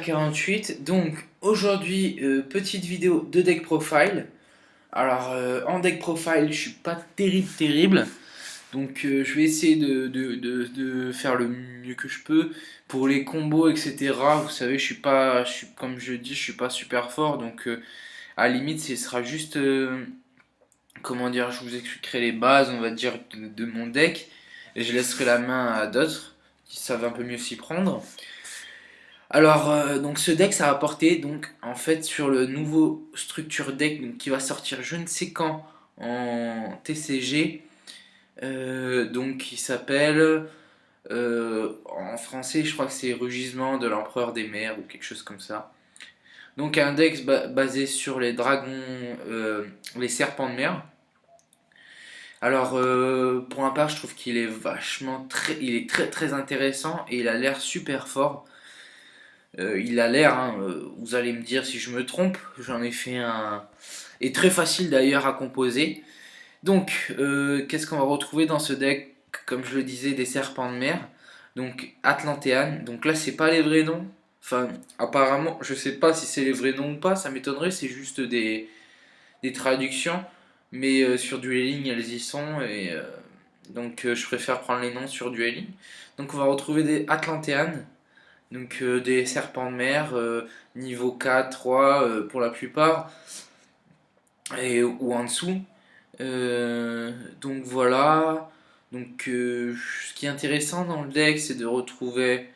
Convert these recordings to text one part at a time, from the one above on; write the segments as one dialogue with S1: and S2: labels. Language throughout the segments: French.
S1: 48, donc aujourd'hui petite vidéo de deck profile. Alors en deck profile je suis pas terrible, donc je vais essayer de faire le mieux que je peux pour les combos, etc. Vous savez, comme je dis, je suis pas super fort, donc à la limite ce sera juste comment dire, je vous expliquerai les bases, on va dire, de mon deck, et je laisserai la main à d'autres qui savent un peu mieux s'y prendre. Alors, donc ce deck, ça va porter donc en fait sur le nouveau structure deck donc, qui va sortir je ne sais quand en TCG, donc qui s'appelle en français, je crois que c'est Rugissement de l'Empereur des Mers ou quelque chose comme ça. Donc un deck basé sur les dragons, les serpents de mer. Alors pour ma part, je trouve qu'il est il est très intéressant et il a l'air super fort. Il a l'air, hein, vous allez me dire si je me trompe, j'en ai fait un... Et très facile d'ailleurs à composer. Donc, qu'est-ce qu'on va retrouver dans ce deck? Comme je le disais, des serpents de mer. Donc, Atlantean. Donc là, c'est pas les vrais noms. Enfin, apparemment, je sais pas si c'est les vrais noms ou pas, ça m'étonnerait, c'est juste des traductions. Mais sur Dueling, elles y sont. Et donc, je préfère prendre les noms sur Dueling. Donc, on va retrouver des Atlantean. Donc des serpents de mer, niveau 4, 3 pour la plupart, ou en dessous. Donc voilà. Donc ce qui est intéressant dans le deck, c'est de retrouver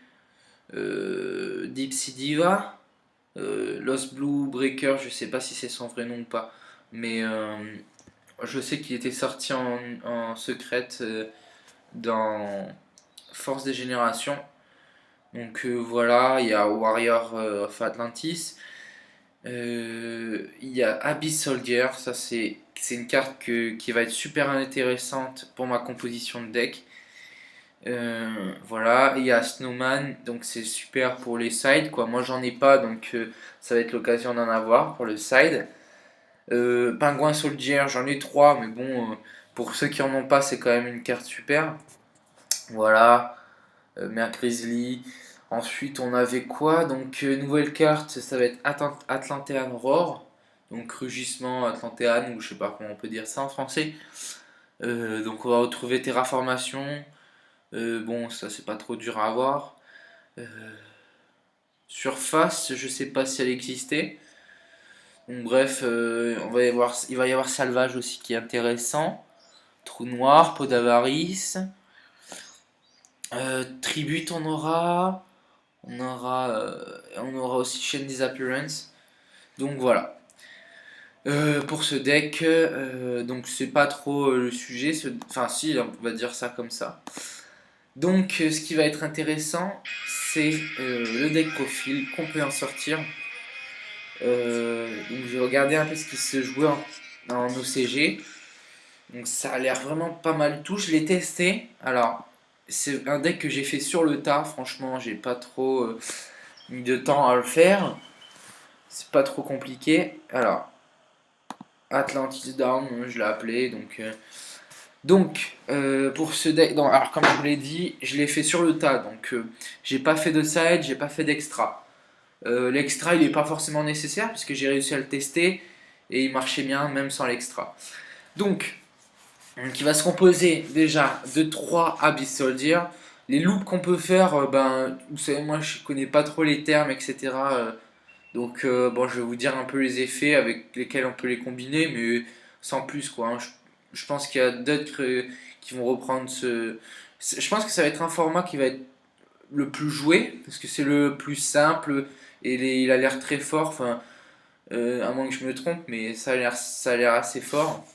S1: Deep Sea Diva, Lost Blue Breaker, je sais pas si c'est son vrai nom ou pas, mais je sais qu'il était sorti en secrète dans Force des Générations. Donc voilà, il y a Warrior of Atlantis, il y a Abyss Soldier, ça c'est une carte qui va être super intéressante pour ma composition de deck. Voilà, il y a Snowman, donc c'est super pour les sides, quoi. Moi j'en ai pas, donc ça va être l'occasion d'en avoir pour le side. Pingouin Soldier, j'en ai 3, mais bon, pour ceux qui en ont pas, c'est quand même une carte super. Voilà. Mer Grizzly. Ensuite, on avait quoi? Donc, nouvelle carte, ça va être Atlantean Roar. Donc, rugissement Atlantean, ou je sais pas comment on peut dire ça en français. Donc, on va retrouver Terraformation. Bon, ça, c'est pas trop dur à avoir. Euh, Surface, je sais pas si elle existait. Donc, bref, il va y avoir Salvage aussi qui est intéressant. Trou Noir, Peau d'Avarice. Tribute, on aura aussi Chain Disappearance. Donc voilà. Pour ce deck, donc c'est pas trop le sujet. Enfin, si, on va dire ça comme ça. Donc, ce qui va être intéressant, c'est le deck profil qu'on peut en sortir. Donc, je vais regarder un peu ce qui se jouait en OCG. Donc, ça a l'air vraiment pas mal tout. Je l'ai testé. Alors, c'est un deck que j'ai fait sur le tas. Franchement, j'ai pas trop mis de temps à le faire. C'est pas trop compliqué. Alors, Atlantis Down, je l'ai appelé. Pour ce deck, alors comme je vous l'ai dit, je l'ai fait sur le tas. Donc, j'ai pas fait de side, j'ai pas fait d'extra. L'extra, il n'est pas forcément nécessaire puisque j'ai réussi à le tester et il marchait bien même sans l'extra. Donc, il va se composer déjà de 3 Abyss Soldier. Les loops qu'on peut faire, ben, vous savez, moi je connais pas trop les termes, etc. Donc bon, je vais vous dire un peu les effets avec lesquels on peut les combiner, mais sans plus quoi, hein. Je pense qu'il y a d'autres qui vont reprendre Je pense que ça va être un format qui va être le plus joué, parce que c'est le plus simple et il a l'air très fort, enfin, à moins que je me trompe, mais ça a l'air assez fort.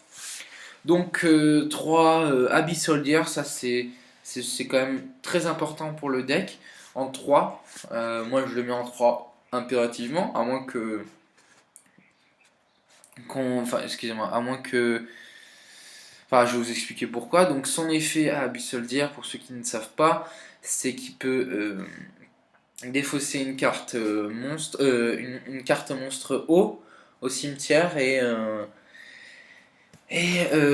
S1: Donc 3 Abyss Soldier, ça c'est quand même très important pour le deck. En 3, moi je le mets en 3 impérativement, à moins que enfin, excusez-moi, à moins que. Enfin, je vais vous expliquer pourquoi. Donc, son effet à Abyss Soldier, pour ceux qui ne savent pas, c'est qu'il peut défausser une carte monstre, une carte monstre haut au cimetière et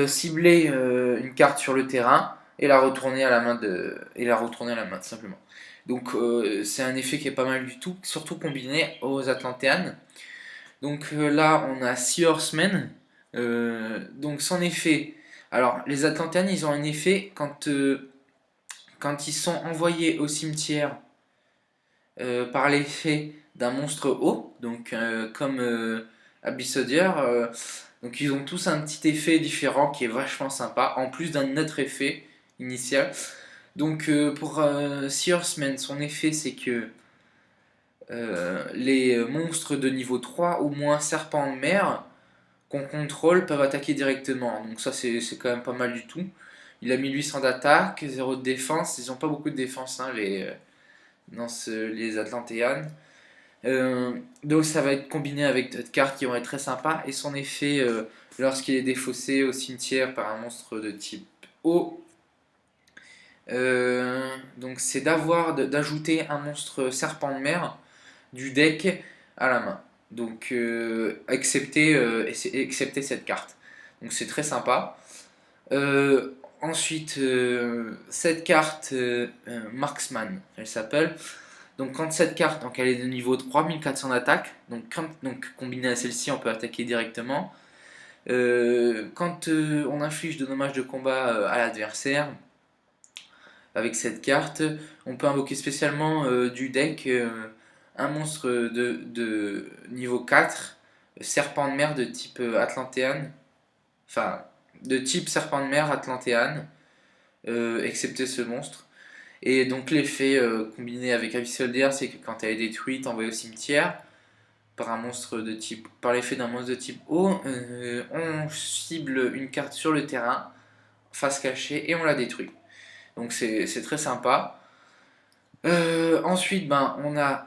S1: cibler une carte sur le terrain et la retourner à la main tout simplement. Donc c'est un effet qui est pas mal du tout, surtout combiné aux Atlantean. Donc là on a Sea Horsemen. Donc son effet. Alors les Atlantean ils ont un effet quand ils sont envoyés au cimetière par l'effet d'un monstre haut, donc comme Abyssodier. Donc ils ont tous un petit effet différent qui est vachement sympa, en plus d'un autre effet initial. Donc pour Sea Horseman, son effet c'est que les monstres de niveau 3 ou moins serpents de mer qu'on contrôle peuvent attaquer directement. Donc ça c'est quand même pas mal du tout. Il a 1800 d'attaque, 0 de défense. Ils ont pas beaucoup de défense hein, les Atlanteans. Donc ça va être combiné avec d'autres cartes qui vont être très sympas. Et son effet lorsqu'il est défaussé au cimetière par un monstre de type eau. Donc c'est d'ajouter un monstre serpent de mer du deck à la main. Donc excepté cette carte. Donc c'est très sympa. Ensuite, cette carte Marksman, elle s'appelle. Donc quand cette carte, donc elle est de niveau 3400 d'attaque, donc combinée à celle-ci, on peut attaquer directement. Quand on inflige de dommages de combat à l'adversaire, avec cette carte, on peut invoquer spécialement du deck un monstre de niveau 4, serpent de mer de type Atlantean, enfin de type serpent de mer Atlantean, excepté ce monstre. Et donc l'effet combiné avec Abyssal Deer, c'est que quand elle est détruite, envoyée au cimetière par l'effet d'un monstre de type eau, on cible une carte sur le terrain, face cachée, et on la détruit. Donc c'est très sympa. Ensuite, ben, on a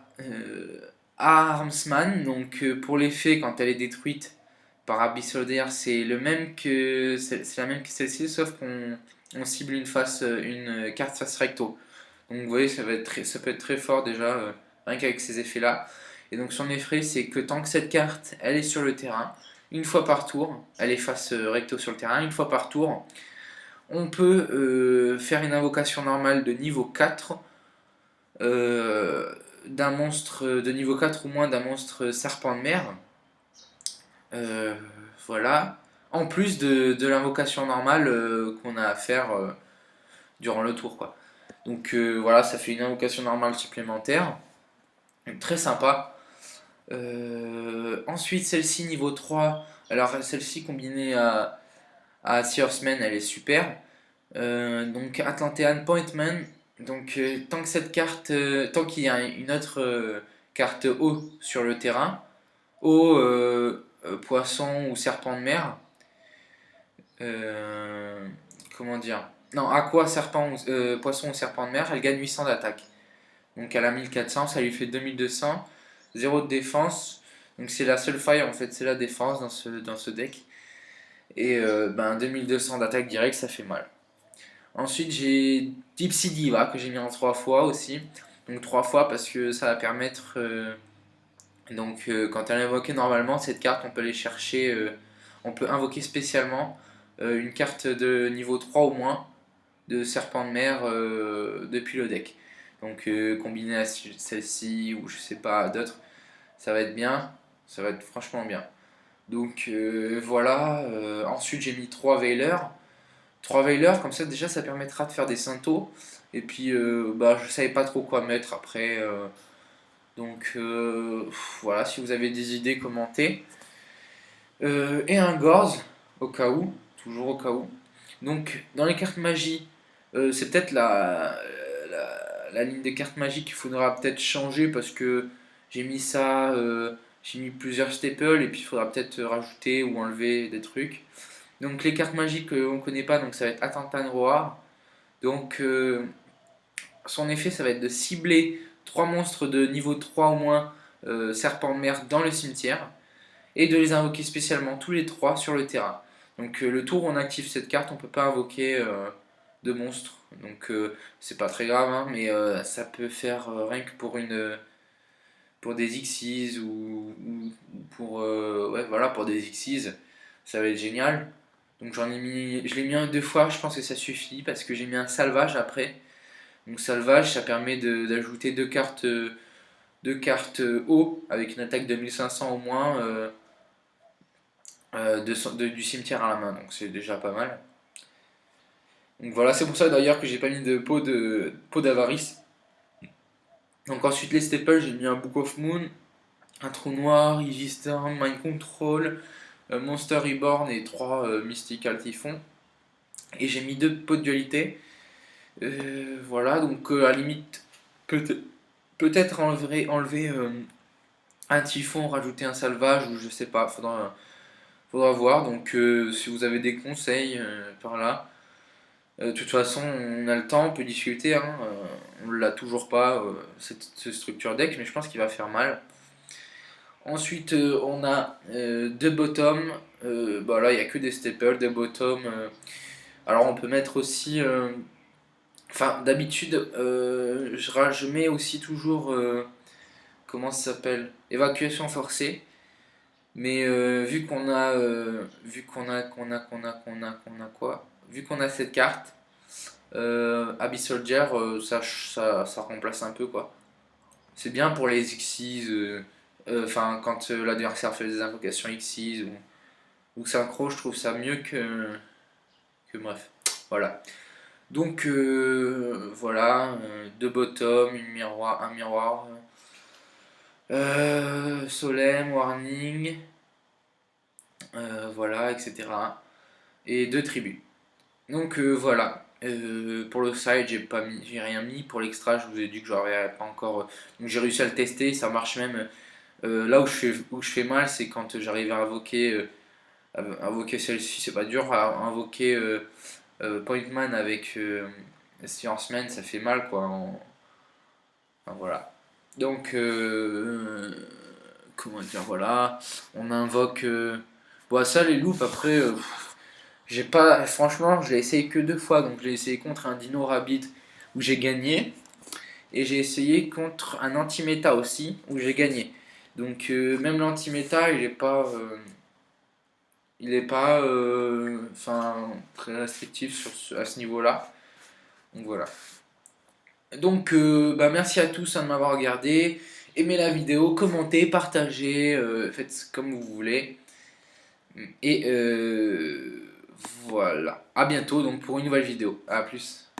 S1: Armsman. Donc pour l'effet, quand elle est détruite par Abyssal Deer, c'est la même que celle-ci, sauf qu'on cible une carte face recto. Donc vous voyez, ça peut être très fort déjà, rien qu'avec ces effets-là. Et donc son effet, c'est que tant que cette carte, elle est sur le terrain, une fois par tour, elle est face recto sur le terrain, une fois par tour, on peut faire une invocation normale de niveau 4 d'un monstre de niveau 4 ou moins d'un monstre serpent de mer. Euh, voilà. En plus de l'invocation normale qu'on a à faire durant le tour, quoi. Donc voilà, ça fait une invocation normale supplémentaire. Très sympa. Ensuite, celle-ci niveau 3. Alors, celle-ci combinée à Sea Horseman, elle est super. Donc, Atlantean Pointman. Donc, tant qu'il y a une autre carte eau sur le terrain, eau, poisson ou serpent de mer, comment dire? Non, aqua, poisson ou serpent de mer, elle gagne 800 d'attaque. Donc elle a 1400, ça lui fait 2200, 0 de défense. Donc c'est la seule faille en fait, c'est la défense dans ce deck. Et 2200 d'attaque directe, ça fait mal. Ensuite j'ai Gypsy Diva que j'ai mis en 3 fois aussi. Donc 3 fois parce que ça va permettre... quand elle est invoquée normalement, cette carte on peut aller chercher... on peut invoquer spécialement une carte de niveau 3 au moins de serpent de mer depuis le deck. Donc combiné à celle-ci ou je sais pas d'autres, ça va être bien, ça va être franchement bien. Donc voilà, ensuite j'ai mis 3 Veilers. 3 Veilers, comme ça déjà ça permettra de faire des Cintos. Et puis je savais pas trop quoi mettre après. Voilà, si vous avez des idées, commentez. Et un Gorz, au cas où, toujours au cas où. Donc dans les cartes magie, c'est peut-être la ligne des cartes magiques qu'il faudra peut-être changer parce que j'ai mis ça, j'ai mis plusieurs staples et puis il faudra peut-être rajouter ou enlever des trucs. Donc les cartes magiques qu'on ne connaît pas, donc ça va être Atlantan Roar. Donc son effet ça va être de cibler 3 monstres de niveau 3 au moins serpent de mer dans le cimetière et de les invoquer spécialement tous les 3 sur le terrain. Donc le tour où on active cette carte, on peut pas invoquer de monstres. Donc c'est pas très grave, hein, mais ça peut faire rien que pour des Xyz ou pour ouais voilà pour des Xyz, ça va être génial. Donc je l'ai mis un deux fois, je pense que ça suffit parce que j'ai mis un salvage après. Donc salvage, ça permet d'ajouter deux cartes haut avec une attaque de 1500 au moins du cimetière à la main, donc c'est déjà pas mal. Donc voilà, c'est pour ça d'ailleurs que j'ai pas mis de pot d'avarice. Donc ensuite les staples, j'ai mis un Book of Moon, un trou noir, Storm, Mind Control, Monster Reborn et 3 Mystical Typhon. Et j'ai mis deux pots de dualité. Voilà, donc à la limite, peut-être enlever un typhon, rajouter un salvage, ou je sais pas, faudra voir. Donc si vous avez des conseils par là, de toute façon on a le temps, on peut discuter, hein, on l'a toujours pas, cette structure deck, mais je pense qu'il va faire mal. Ensuite on a deux bottoms, bah là il n'y a que des staples, des bottoms. Alors on peut mettre aussi, enfin d'habitude je mets aussi toujours, comment ça s'appelle, évacuation forcée. Mais vu qu'on a quoi? Vu qu'on a cette carte, Abyss Soldier, ça remplace un peu quoi. C'est bien pour les Xyz, enfin quand l'adversaire fait des invocations Xyz ou synchro, je trouve ça mieux que bref. Voilà. Donc voilà, deux bottoms, un miroir, Solemn, Warning, voilà, etc. Et deux tribus. Donc voilà. Pour le side, j'ai rien mis. Pour l'extra, je vous ai dit que j'aurais pas encore. Donc j'ai réussi à le tester, ça marche même. Là où je fais mal, c'est quand j'arrive à invoquer celle-ci, c'est pas dur. À invoquer Pointman avec Science Man, ça fait mal quoi. Enfin, voilà. Donc, comment dire, voilà. On invoque. Bon, ça, les loups, après. J'ai pas, franchement, je l'ai essayé que deux fois, donc je l'ai essayé contre un Dino Rabbit où j'ai gagné, et j'ai essayé contre un anti-méta aussi où j'ai gagné. Donc même l'anti-méta, enfin, très restrictif à ce niveau-là. Donc voilà. Donc bah, merci à tous hein, de m'avoir regardé. Aimez la vidéo, commentez, partagez, faites comme vous voulez. Et voilà. À bientôt donc pour une nouvelle vidéo. À plus.